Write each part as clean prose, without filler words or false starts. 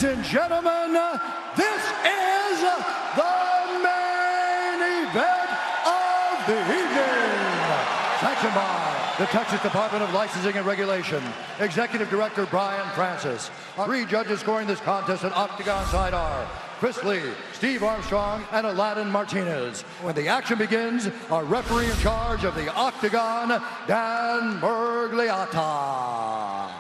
Ladies and gentlemen, this is the main event of the evening. Sanctioned by the Texas Department of Licensing and Regulation, Executive Director Brian Francis. Our 3 judges scoring this contest at Octagon side are Chris Lee, Steve Armstrong, and Aladdin Martinez. When the action begins, our referee in charge of the Octagon, Dan Bergliata.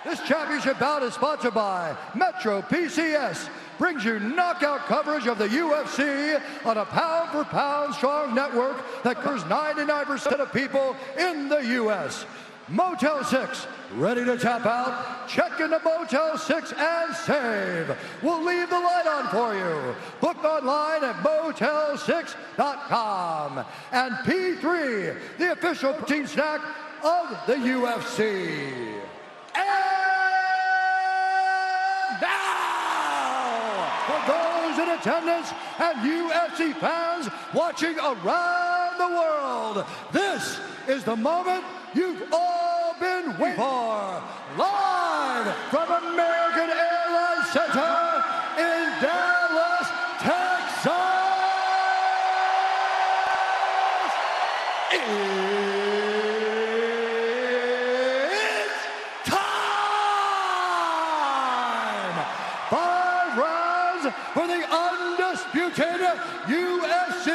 This championship bout is sponsored by Metro PCS. Brings you knockout coverage of the UFC on a pound-for-pound strong network that covers 99% of people in the U.S. Motel 6, ready to tap out? Check into Motel 6 and save. We'll leave the light on for you. Book online at motel6.com. And P3, the official protein snack of the UFC. And now, for those in attendance and UFC fans watching around the world, this is the moment you've all been waiting for. Live from American Airlines Center in Dallas, Texas. It's time! 5 rounds for the undisputed UFC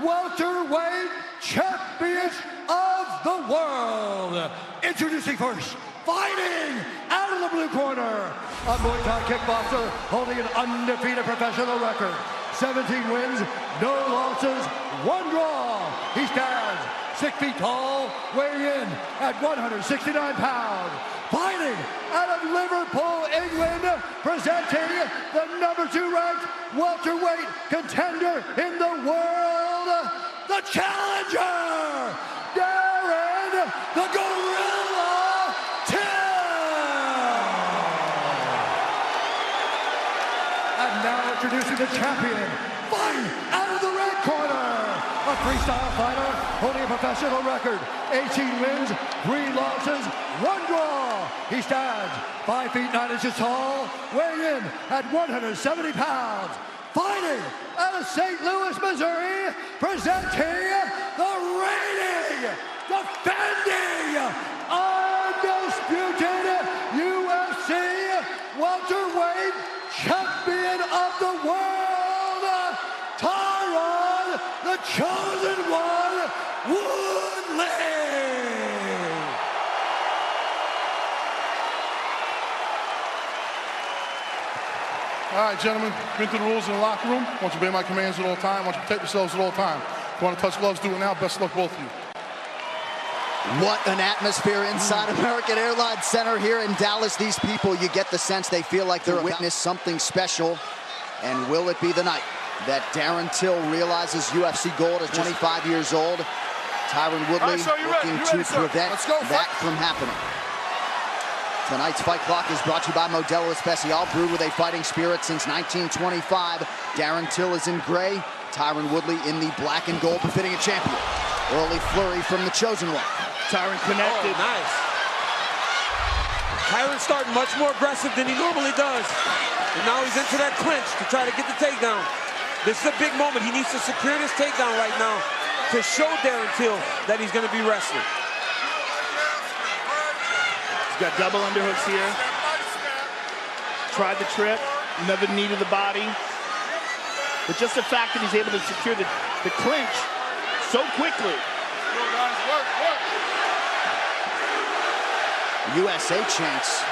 welterweight champions of the world. Introducing first, fighting out of the blue corner, a Muay Thai kickboxer holding an undefeated professional record. 17 wins, no losses, 1 draw. He stands 6 feet tall, weighing in at 169 pounds. Fighting out of Liverpool, England, presenting the #2 ranked welterweight contender in the world, the challenger, Darren the Gorilla Till's. And now introducing the champion, fighting out of the red corner, a freestyle fighter holding a professional record, 18 wins, 3 losses, 1 draw. He stands 5 feet 9 inches tall, weighing in at 170 pounds. Fighting out of St. Louis, Missouri, presenting the reigning, defending, undisputed UFC welterweight champion of the world, Tairon, the chosen one, Wudli. All right, gentlemen, been through the rules in the locker room. I want you to obey my commands at all times. I want you to protect yourselves at all times. If you want to touch gloves, do it now. Best of luck, both of you. What an atmosphere inside American Airlines Center here in Dallas. These people, you get the sense they feel like they're witness something special. And will it be the night that Darren Till realizes UFC gold at 25 years old? Tairon Woodley looking to prevent that from happening. Tonight's Fight Clock is brought to you by Modelo Especial, brewed with a fighting spirit since 1925. Darren Till is in gray, Tairon Woodley in the black and gold, befitting a champion. Early flurry from the chosen one. Tairon connected. Oh, nice. Tairon's starting much more aggressive than he normally does. And now he's into that clinch to try to get the takedown. This is a big moment. He needs to secure this takedown right now to show Darren Till that he's going to be wrestling. Got double underhooks here. Tried the trip, never needed the body. But just the fact that he's able to secure the clinch so quickly. USA chants.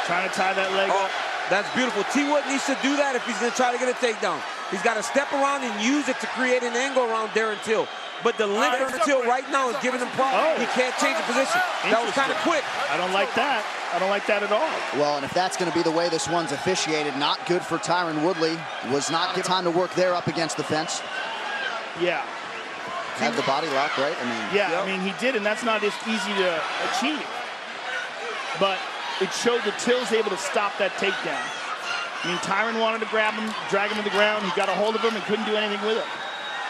Trying to tie that leg up. That's beautiful. T. Wood needs to do that if he's going to try to get a takedown. He's got to step around and use it to create an angle around Darren Till. But the length of Till right now is giving him problems. He can't change the position. That was kind of quick. I don't like that. I don't like that at all. Well, and if that's going to be the way this one's officiated, not good for Tairon Woodley. Was not given time to work there up against the fence. Yeah. Had the body lock, right? I mean, yeah, I mean, he did, and that's not as easy to achieve. But it showed that Till's able to stop that takedown. I mean, Tairon wanted to grab him, drag him to the ground. He got a hold of him and couldn't do anything with him.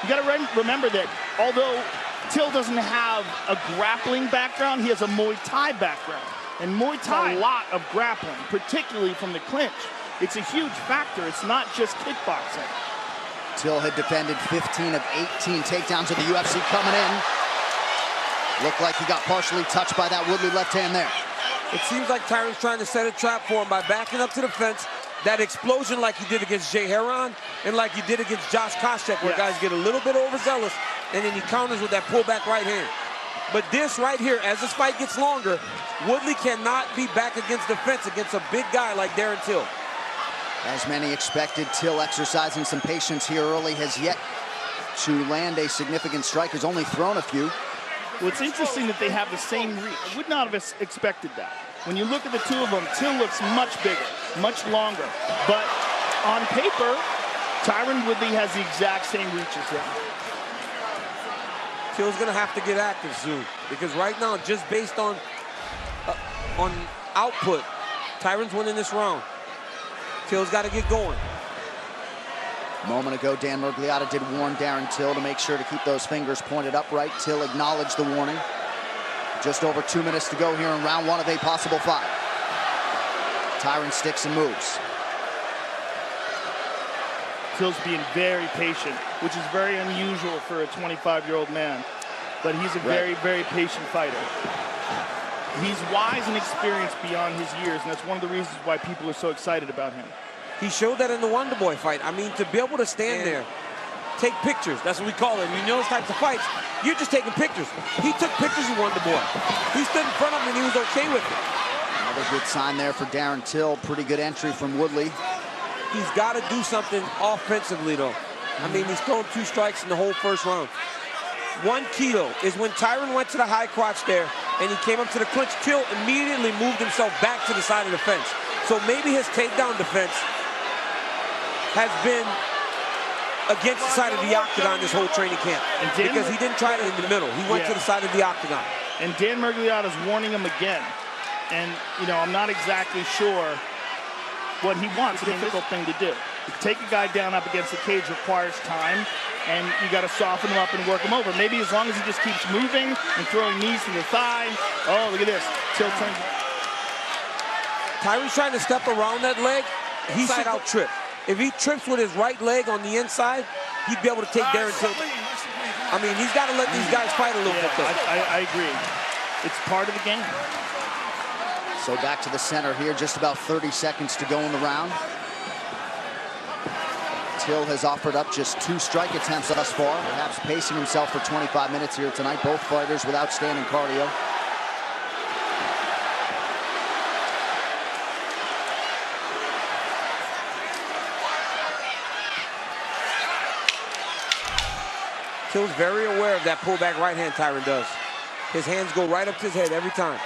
You got to remember that although Till doesn't have a grappling background, he has a Muay Thai background. And Muay Thai, a lot of grappling, particularly from the clinch. It's a huge factor. It's not just kickboxing. Till had defended 15 of 18 takedowns of the UFC coming in. Looked like he got partially touched by that Woodley left hand there. It seems like Tyrion's trying to set a trap for him by backing up to the fence. That explosion like he did against Jay Heron and like he did against Josh Koscheck, where guys get a little bit overzealous and then he counters with that pullback right hand. But this right here, as this fight gets longer, Woodley cannot be back against the fence against a big guy like Darren Till. As many expected, Till exercising some patience here early, has yet to land a significant strike, has only thrown a few. Well, it's interesting that they have the same reach. I would not have expected that. When you look at the two of them, Till looks much bigger, much longer. But on paper, Tyrone Woodley has the exact same reach as him. Till's gonna have to get active soon, because right now, just based on output, Tyron's winning this round. Till's got to get going. A moment ago, Dan Miragliotta did warn Darren Till to make sure to keep those fingers pointed upright. Till acknowledged the warning. Just over 2 minutes to go here in round one of a possible fight. Tyrone sticks and moves. Till's being very patient, which is very unusual for a 25-year-old man. But he's a very, very patient fighter. He's wise and experienced beyond his years, and that's one of the reasons why people are so excited about him. He showed that in the Wonder Boy fight. I mean, to be able to stand there, take pictures, that's what we call it. You know those types of fights, you're just taking pictures. He took pictures of Wonder Boy. He stood in front of him and he was okay with it. Another good sign there for Darren Till. Pretty good entry from Woodley. He's got to do something offensively, though. I mean, he's thrown 2 strikes in the whole first round. One key, though, is when Tyrone went to the high crotch there and he came up to the clinch, Till immediately moved himself back to the side of the fence. So maybe his takedown defense has been against the side of the octagon this whole training camp, because he didn't try it in the middle. He went to the side of the octagon. And Dan Miragliotta's warning him again. And, you know, I'm not exactly sure what he wants. It's a difficult thing to do. To take a guy down up against the cage requires time, and you got to soften him up and work him over. Maybe as long as he just keeps moving and throwing knees to the thigh. Oh, look at this. Till turns. Tyrone's trying to step around that leg. He should out trip. If he trips with his right leg on the inside, he'd be able to take Darren Till. I mean, he's got to let these guys fight a little bit. I agree. It's part of the game. So back to the center here, just about 30 seconds to go in the round. Till has offered up just 2 strike attempts thus far, perhaps pacing himself for 25 minutes here tonight. Both fighters with outstanding cardio. Till's very aware of that pullback right hand Tyrone does. His hands go right up to his head every time.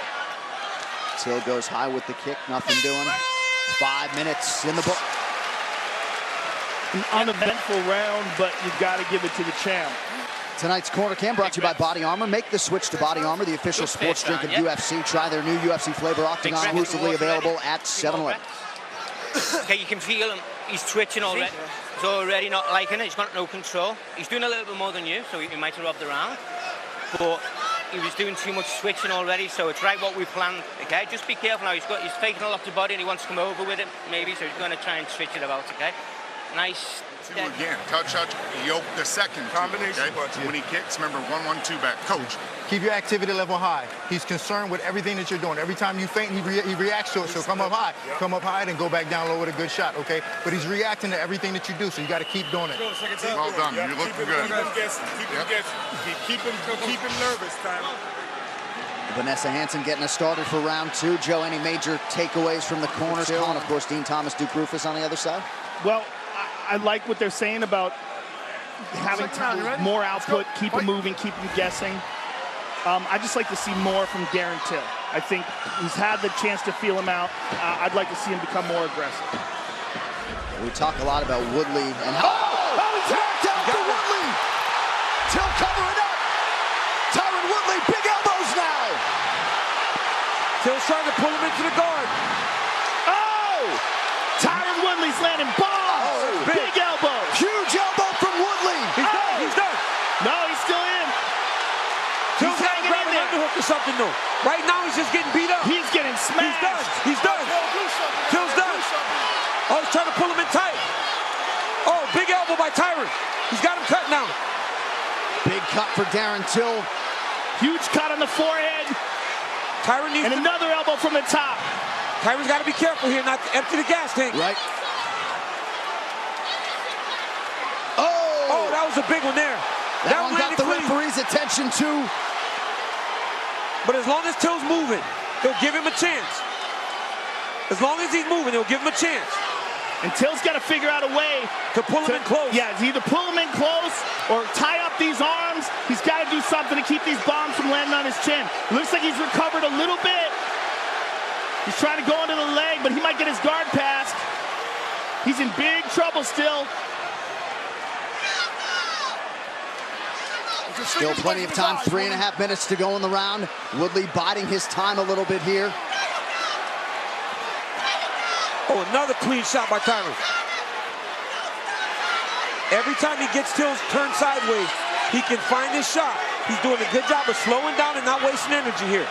Till goes high with the kick, nothing doing. 5 minutes in the book. An uneventful round, but you've got to give it to the champ. Tonight's Corner Cam brought to you by Body Armor. Make the switch to Body Armor, the official sports drink of UFC. Try their new UFC flavor Octagon, exclusively available at 7-Eleven. Okay, you can feel him. He's twitching already. He's already not liking it. He's got no control. He's doing a little bit more than you, so he might have robbed the round. But he was doing too much switching already, so it's right what we planned. Okay, just be careful now. He's faking a lot of body and he wants to come over with it, maybe, so he's going to try and switch it about, okay? Nice. Again, touch, yoke the second. Combination punch. When he kicks, remember 1-1-2 back. Coach. Keep your activity level high. He's concerned with everything that you're doing. Every time you feint, he reacts to it. So come up high. Yep. Come up high and go back down low with a good shot, okay? But he's reacting to everything that you do, so you got to keep doing it. Well done. You look good. Keep him guessing. Keep him nervous, Tyron. Vanessa Hansen getting us started for round 2. Joe, any major takeaways from the corners? And of course, Dean Thomas, Duke Rufus on the other side. Well, I like what they're saying about having more output, keep him moving, keep him guessing. I just like to see more from Darren Till. I think he's had the chance to feel him out. I'd like to see him become more aggressive. We talk a lot about Woodley and how... he's knocked out for Woodley! Till covering up! Tyrone Woodley, big elbows now! Till's trying to pull him into the guard. Oh! Tyrone Woodley's landing bombs! Big elbow! Huge elbow from Woodley! He's done! No, he's still in! Till's hanging in there! up to something new. Right now, he's just getting beat up. He's getting smashed. He's done. He's done. Till's done. Oh, he's trying to pull him in tight. Oh, big elbow by Tyrone. He's got him cut now. Big cut for Darren Till. Huge cut on the forehead. Tyrone needs another elbow from the top. Tyrone's got to be careful here not to empty the gas tank. Right. Oh, that was a big one there. That one got the referee's attention too. But as long as Till's moving, he'll give him a chance. As long as he's moving, he'll give him a chance. And Till's got to figure out a way to pull him in close. Yeah, it's either pull him in close or tie up these arms. He's got to do something to keep these bombs from landing on his chin. Looks like he's recovered a little bit. He's trying to go into the leg, but he might get his guard passed. He's in big trouble still. Still plenty of time, 3.5 minutes to go in the round. Woodley biding his time a little bit here. Oh, another clean shot by Tyrone. Every time he gets Till's turned sideways, he can find his shot. He's doing a good job of slowing down and not wasting energy here.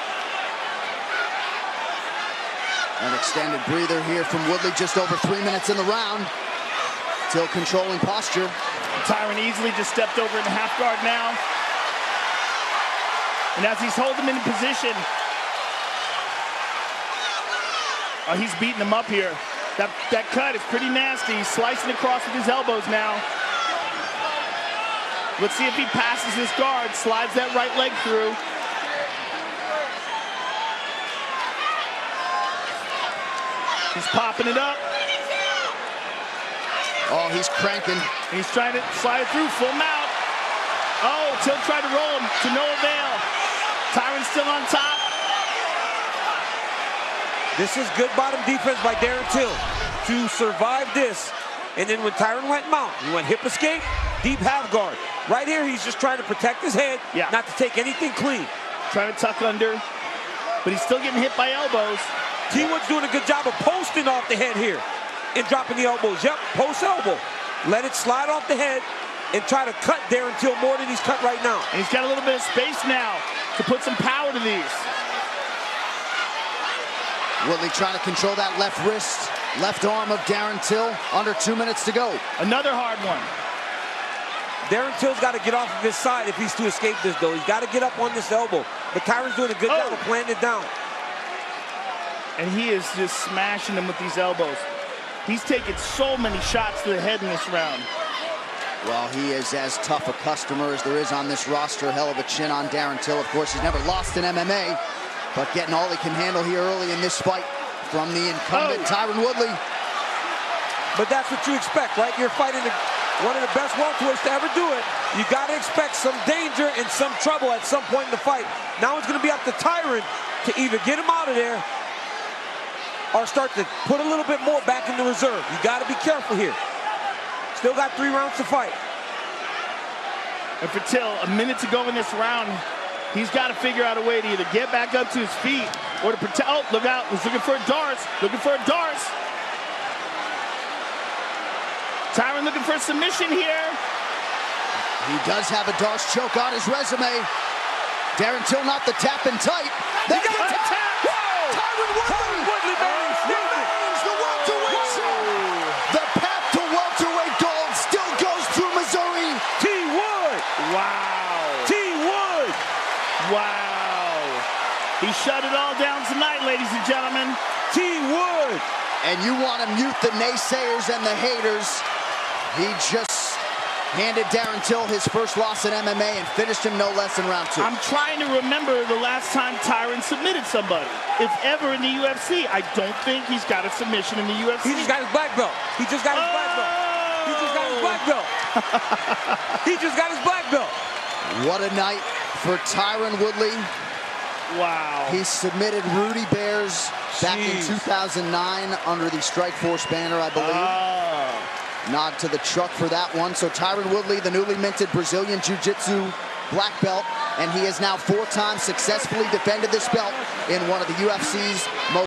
An extended breather here from Woodley, just over 3 minutes in the round. Till controlling posture. Tyrone easily just stepped over in the half guard now. And as he's holding him in position, he's beating him up here. That cut is pretty nasty. He's slicing across with his elbows now. Let's see if he passes this guard, slides that right leg through. He's popping it up. Oh, he's cranking. He's trying to slide it through, full mount. Oh, Till tried to roll him to no avail. Tyron's still on top. This is good bottom defense by Darren Till to survive this. And then when Tyrone went mount, he went hip escape, deep half guard. Right here, he's just trying to protect his head, not to take anything clean. Trying to tuck under, but he's still getting hit by elbows. T-Wood's doing a good job of posting off the head here and dropping the elbows. Yep, post elbow. Let it slide off the head and try to cut Darren Till more than he's cut right now. And he's got a little bit of space now to put some power to these. Woodley trying to control that left wrist, left arm of Darren Till. Under 2 minutes to go. Another hard one. Darren Till's got to get off of his side if he's to escape this, though. He's got to get up on this elbow. But Tyron's doing a good job of planting it down. And he is just smashing them with these elbows. He's taken so many shots to the head in this round. Well, he is as tough a customer as there is on this roster. Hell of a chin on Darren Till. Of course, he's never lost in MMA, but getting all he can handle here early in this fight from the incumbent Tyrone Woodley. But that's what you expect, right? You're fighting one of the best welterweights to ever do it. You got to expect some danger and some trouble at some point in the fight. Now it's going to be up to Tyrone to either get him out of there or start to put a little bit more back in the reserve. You got to be careful here. Still got 3 rounds to fight. And for Till, a minute to go in this round, he's got to figure out a way to either get back up to his feet or to protect. Oh, look out. He's looking for a darts. Looking for a darts. Tyrone looking for a submission here. He does have a darts choke on his resume. Darren Till not the tapping tight. They got a tap. Tyrone Woodley, baby. Remains the welterweight champ. The path to welterweight gold still goes through Missouri. T-Wood. Wow. T-Wood. Wow. He shut it all down tonight, ladies and gentlemen. T-Wood. And you want to mute the naysayers and the haters. He just handed Darren Till his first loss in MMA and finished him no less in round 2. I'm trying to remember the last time Tyrone submitted somebody. If ever in the UFC, I don't think he's got a submission in the UFC. He just got his black belt. He just got his black belt. He just got his black belt. He just got his black belt. What a night for Tyrone Woodley. Wow. He submitted Rudy Bears back in 2009 under the Strikeforce banner, I believe. Nod to the truck for that one. So Tyrone Woodley, the newly minted Brazilian Jiu-Jitsu black belt, and he has now 4 times successfully defended this belt in one of the UFC's most